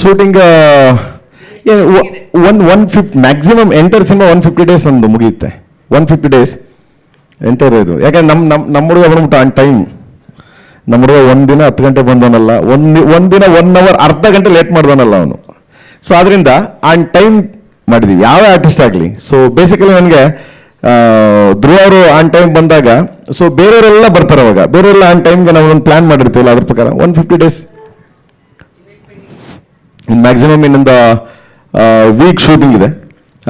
Shooting 150 maximum enter cinema 150 days ಒಂದು ಮುಗಿಯುತ್ತೆ. 150 days enter ಇದು. ಯಾಕಂದ್ರೆ ನಮ್ಮ ಹುಡುಗ ಬಂದ್ಬಿಟ್ಟು ಆನ್ ಟೈಮ್. ನಮ್ಮ ಹುಡುಗ ಒಂದಿನ 10 ಗಂಟೆ ಬಂದವನಲ್ಲ, ಒಂದಿನ 1 hour ಅರ್ಧ ಗಂಟೆ ಲೇಟ್ ಮಾಡ್ದವನಲ್ಲ ಅವನು. ಸೊ ಅದರಿಂದ ಆನ್ ಟೈಮ್ ಮಾಡಿದ್ದೀವಿ ಯಾವ ಆರ್ಟಿಸ್ಟ್ ಆಗಲಿ. ಸೊ ಬೇಸಿಕಲಿ ನನಗೆ ಧ್ರುವ ಅವರು ಆನ್ ಟೈಮ್ ಬಂದಾಗ, ಸೊ ಬೇರೆಯವರೆಲ್ಲ ಬರ್ತಾರೆ ಅವಾಗ. ಬೇರೆಯವರೆಲ್ಲ ಆನ್ ಟೈಮ್ಗೆ ನಾವು ಒಂದು ಪ್ಲಾನ್ ಮಾಡಿರ್ತೀವಲ್ಲ, ಅದ್ರ ಪ್ರಕಾರ 150 ಡೇಸ್ ಇನ್ ಮ್ಯಾಕ್ಸಿಮಮ್ ಇನ್ನೊಂದು ವೀಕ್ ಶೂಟಿಂಗ್ ಇದೆ.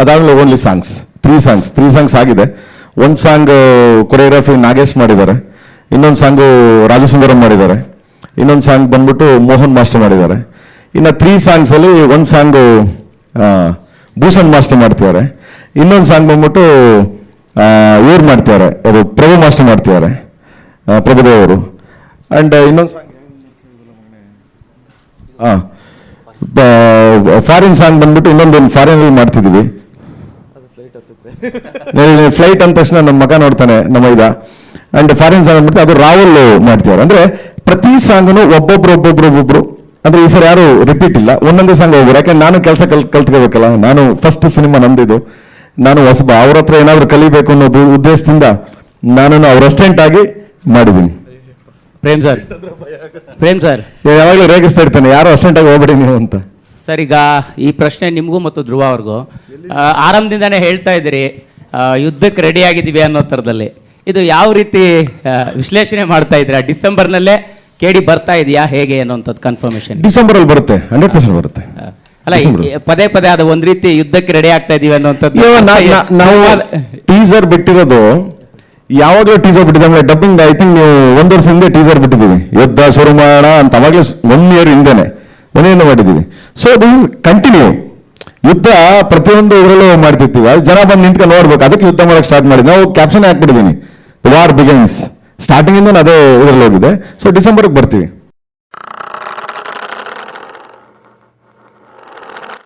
ಅದಾದಮೇಲೆ ಓನ್ಲಿ ಸಾಂಗ್ಸ್, 3 ಸಾಂಗ್ಸ್ ಆಗಿದೆ. ಒಂದು ಸಾಂಗ್ ಕೊರಿಯೋಗ್ರಫಿ ನಾಗೇಶ್ ಮಾಡಿದ್ದಾರೆ, ಇನ್ನೊಂದು ಸಾಂಗು ರಾಜಸುಂದರಂ ಮಾಡಿದ್ದಾರೆ, ಇನ್ನೊಂದು ಸಾಂಗ್ ಬಂದ್ಬಿಟ್ಟು ಮೋಹನ್ ಮಾಸ್ಟರ್ ಮಾಡಿದ್ದಾರೆ. ಇನ್ನು 3 ಸಾಂಗ್ಸಲ್ಲಿ ಒಂದು ಸಾಂಗು ಭೂಷಣ್ ಮಾಸ್ಟರ್ ಮಾಡ್ತಿದ್ದಾರೆ, ಇನ್ನೊಂದು ಸಾಂಗ್ ಬಂದ್ಬಿಟ್ಟು ಇವ್ರು ಮಾಡ್ತಿದ್ದಾರೆ, ಅದು ಪ್ರಭು ಮಾಸ್ಟರ್ ಮಾಡ್ತಿದ್ದಾರೆ, ಪ್ರಭುದೇವ್ ಅವರು. ಆ್ಯಂಡ್ ಇನ್ನೊಂದು ಸಾಂಗ್ ಫಾರಿನ್ ಸಾಂಗ್ ಬಂದ್ಬಿಟ್ಟು ಇನ್ನೊಂದು ಫಾರಿನಲ್ಲಿ ಮಾಡ್ತಿದ್ದೀವಿ. ಫ್ಲೈಟ್ ಅಂದ ತಕ್ಷಣ ನಮ್ಮ ಮಗ ನೋಡ್ತಾನೆ ನಮ್ಮ ಇದ. ಆ್ಯಂಡ್ ಫಾರಿನ್ ಸಾಂಗ್ ಅಂದ್ಬಿಟ್ಟು ಅದು ರಾಹುಲ್ ಮಾಡ್ತಿದ್ದಾರೆ. ಅಂದರೆ ಪ್ರತಿ ಸಾಂಗ್ನು ಒಬ್ಬೊಬ್ರು ಅಂದರೆ ಈ ಸರಿ ಯಾರು ರಿಪೀಟ್ ಇಲ್ಲ, ಒಂದೊಂದೇ ಸಾಂಗ್ ಹೋಗ್ಬೋದು. ಯಾಕೆಂದ್ರೆ ನಾನು ಕೆಲಸ ಕಲ್ತ್ಕೋಬೇಕಲ್ಲ. ನಾನು ಫಸ್ಟ್ ಸಿನಿಮಾ ನಂದಿದ್ದು, ನಾನು ಹೊಸಬ. ಅವ್ರ ಹತ್ರ ಏನಾದರೂ ಕಲಿಬೇಕು ಅನ್ನೋದು ಉದ್ದೇಶದಿಂದ ನಾನು ಅವ್ರ ಅಸಿಸ್ಟೆಂಟ್ ಆಗಿ ಮಾಡಿದ್ದೀನಿ. ಪ್ರೇಮ್ ಸರ್ ಯಾವಾಗಲೂ ರೇಗಿಸ್ತಾ ಇರ್ತಾನೆ, ಯಾರು ಅಸಿಸ್ಟೆಂಟ್ ಆಗಿ ಹೋಗ್ಬೇಡಿ ನೀವು ಅಂತ. ಸರ್, ಈಗ ಈ ಪ್ರಶ್ನೆ ನಿಮಗೂ ಮತ್ತು ಧ್ರುವ ಅವ್ರಿಗೂ. ಆರಂಭದಿಂದಾನೇ ಹೇಳ್ತಾ ಇದ್ದೀರಿ ಯುದ್ಧಕ್ಕೆ ರೆಡಿ ಆಗಿದ್ದೀವಿ ಅನ್ನೋ ಥರದಲ್ಲಿ. ಇದು ಯಾವ ರೀತಿ ವಿಶ್ಲೇಷಣೆ ಮಾಡ್ತಾ ಇದ್ದೀರಾ? ಡಿಸೆಂಬರ್ನಲ್ಲೇ ಕೇಳಿ ಬರ್ತಾ ಇದೆಯಾ ಹೇಗೆ ಅನ್ನೋಂಥದ್ದು ಕನ್ಫರ್ಮೇಶನ್? ಡಿಸೆಂಬರಲ್ಲಿ ಬರುತ್ತೆ, 100% ಬರುತ್ತೆ. ಅಲ್ಲ, ಪದೇ ಅದು ಒಂದ್ ರೀತಿ ಯುದ್ಧಕ್ಕೆ ರೆಡಿ ಆಗ್ತಾ ಇದೀವಿ ಅನ್ನೋಂಥದ್ದು. ನಾವು ಟೀಸರ್ ಬಿಟ್ಟಿರೋದು ಯಾವಾಗಲೂ ಟೀಸರ್ ಬಿಟ್ಟಿದ್ದೆ. ಡಬ್ಬಿಂಗ್ ಐ ಥಿಂಕ್ ನೀವು 1 ವರ್ಷ ಹಿಂದೆ ಟೀಸರ್ ಬಿಟ್ಟಿದ್ದೀವಿ, ಯುದ್ಧ ಶುರು ಮಾಡೋಣ ಅಂತ. ಅವಾಗಲೇ 1 year ಹಿಂದೆನೆ ಮಾಡಿದ್ದೀವಿ. So this is continue. ಯುದ್ಧ ಪ್ರತಿಯೊಂದು ಇದರಲ್ಲೂ ಮಾಡ್ತಿರ್ತೀವಿ. ಅದು ಜನ ಬಂದು ನಿಂತ್ಕೊಂಡು ನೋಡ್ಬೇಕು, ಅದಕ್ಕೆ ಯುದ್ಧ ಮಾಡೋಕ್ಕೆ ಸ್ಟಾರ್ಟ್ ಮಾಡಿದ್ವಿ. ನಾವು ಕ್ಯಾಪ್ಷನ್ ಹಾಕ್ಬಿಟ್ಟಿದ್ದೀನಿ, ವಾರ್ ಬಿಗೈನ್ಸ್. ಸ್ಟಾರ್ಟಿಂಗಿಂದ ಅದೇ ಇದರಲ್ಲಿ ಹೋಗಿದೆ. ಸೊ ಡಿಸೆಂಬರ್ಗೆ ಬರ್ತೀವಿ.